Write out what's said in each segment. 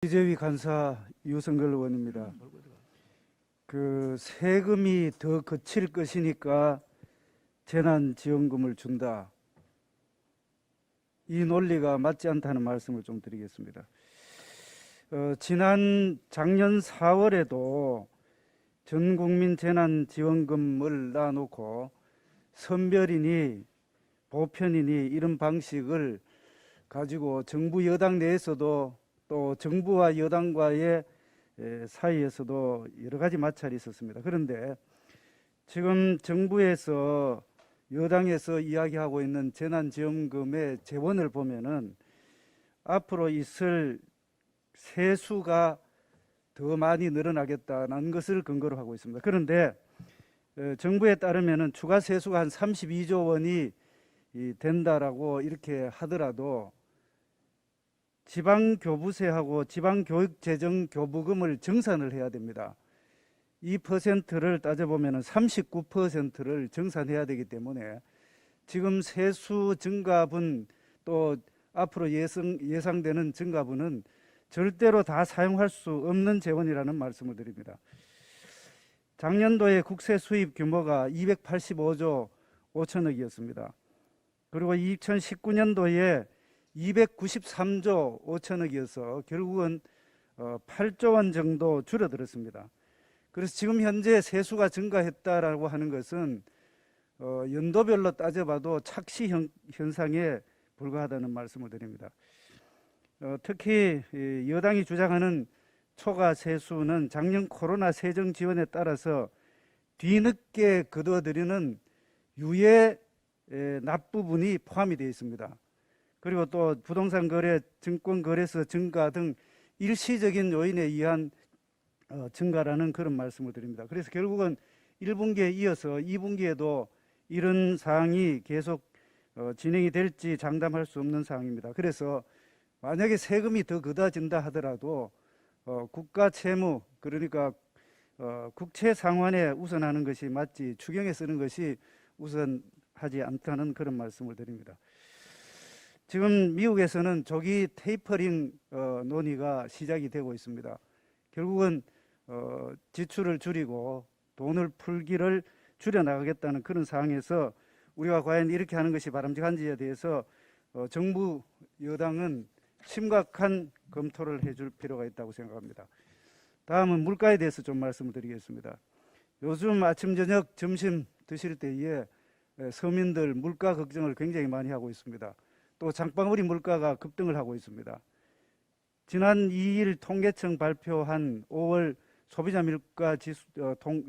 기재위 간사 유성걸 의원입니다. 그 세금이 더 거칠 것이니까 재난지원금을 준다. 이 논리가 맞지 않다는 말씀을 좀 드리겠습니다. 작년 4월에도 전국민 재난지원금을 놔놓고 선별이니 보편이니 이런 방식을 가지고 정부 여당 내에서도 또 정부와 여당과의 사이에서도 여러 가지 마찰이 있었습니다. 그런데 지금 정부에서 여당에서 이야기하고 있는 재난지원금의 재원을 보면은 앞으로 있을 세수가 더 많이 늘어나겠다는 것을 근거로 하고 있습니다. 그런데 정부에 따르면은 추가 세수가 한 32조 원이 된다라고 이렇게 하더라도 지방교부세하고 지방교육재정교부금을 정산을 해야 됩니다. 이 퍼센트를 따져보면 39%를 정산해야 되기 때문에 지금 세수 증가분 또 앞으로 예상되는 증가분은 절대로 다 사용할 수 없는 재원이라는 말씀을 드립니다. 작년도에 국세 수입 규모가 285조 5천억이었습니다. 그리고 2019년도에 293조 5천억이어서 결국은 8조 원 정도 줄어들었습니다. 그래서 지금 현재 세수가 증가했다라고 하는 것은 연도별로 따져봐도 착시 현상에 불과하다는 말씀을 드립니다. 특히 여당이 주장하는 초과 세수는 작년 코로나 세정 지원에 따라서 뒤늦게 거둬들이는 유예 납부분이 포함이 되어 있습니다. 그리고 또 부동산 거래, 증권 거래소 증가 등 일시적인 요인에 의한 증가라는 그런 말씀을 드립니다. 그래서 결국은 1분기에 이어서 2분기에도 이런 사항이 계속 진행이 될지 장담할 수 없는 사항입니다. 그래서 만약에 세금이 더 걷어진다 하더라도 국가 채무, 그러니까 국채 상환에 우선하는 것이 맞지 추경에 쓰는 것이 우선하지 않다는 그런 말씀을 드립니다. 지금 미국에서는 조기 테이퍼링 논의가 시작이 되고 있습니다. 결국은 지출을 줄이고 돈을 풀기를 줄여나가겠다는 그런 상황에서 우리가 과연 이렇게 하는 것이 바람직한지에 대해서 정부 여당은 심각한 검토를 해줄 필요가 있다고 생각합니다. 다음은 물가에 대해서 좀 말씀을 드리겠습니다. 요즘 아침, 저녁, 점심 드실 때에 서민들 물가 걱정을 굉장히 많이 하고 있습니다. 또 장바구니 물가가 급등을 하고 있습니다. 지난 2일 통계청 발표한 5월 소비자 물가 지수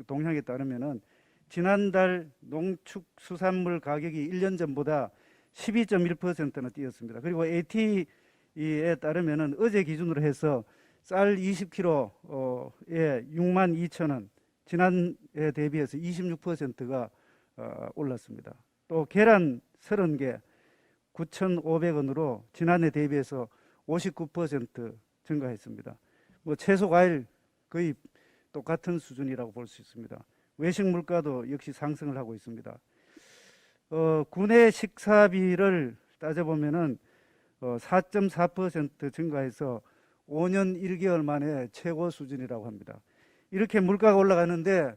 동향에 따르면은 지난달 농축수산물 가격이 1년 전보다 12.1%나 뛰었습니다. 그리고 AT에 따르면은 어제 기준으로 해서 쌀 20kg에 62,000원, 지난해 대비해서 26%가 올랐습니다. 또 계란 30개 9,500원으로 지난해 대비해서 59% 증가했습니다. 채소 과일 거의 똑같은 수준이라고 볼 수 있습니다. 외식 물가도 역시 상승을 하고 있습니다. 구내 식사비를 따져보면은 4.4% 증가해서 5년 1개월 만에 최고 수준이라고 합니다. 이렇게 물가가 올라가는데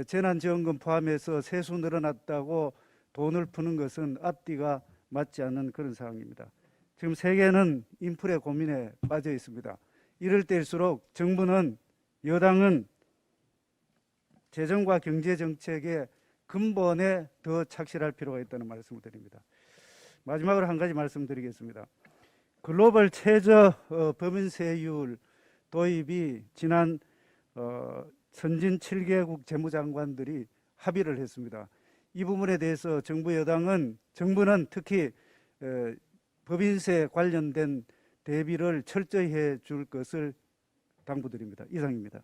재난지원금 포함해서 세수 늘어났다고 돈을 푸는 것은 앞뒤가 맞지 않는 그런 상황입니다. 지금 세계는 인플레 고민에 빠져 있습니다. 이럴 때일수록 정부는, 여당은 재정과 경제정책의 근본에 더 착실할 필요가 있다는 말씀을 드립니다. 마지막으로 한 가지 말씀드리겠습니다. 글로벌 최저 법인세율 도입이 지난 선진 7개국 재무장관들이 합의를 했습니다. 이 부분에 대해서 정부는 특히 법인세 관련된 대비를 철저히 해줄 것을 당부드립니다. 이상입니다.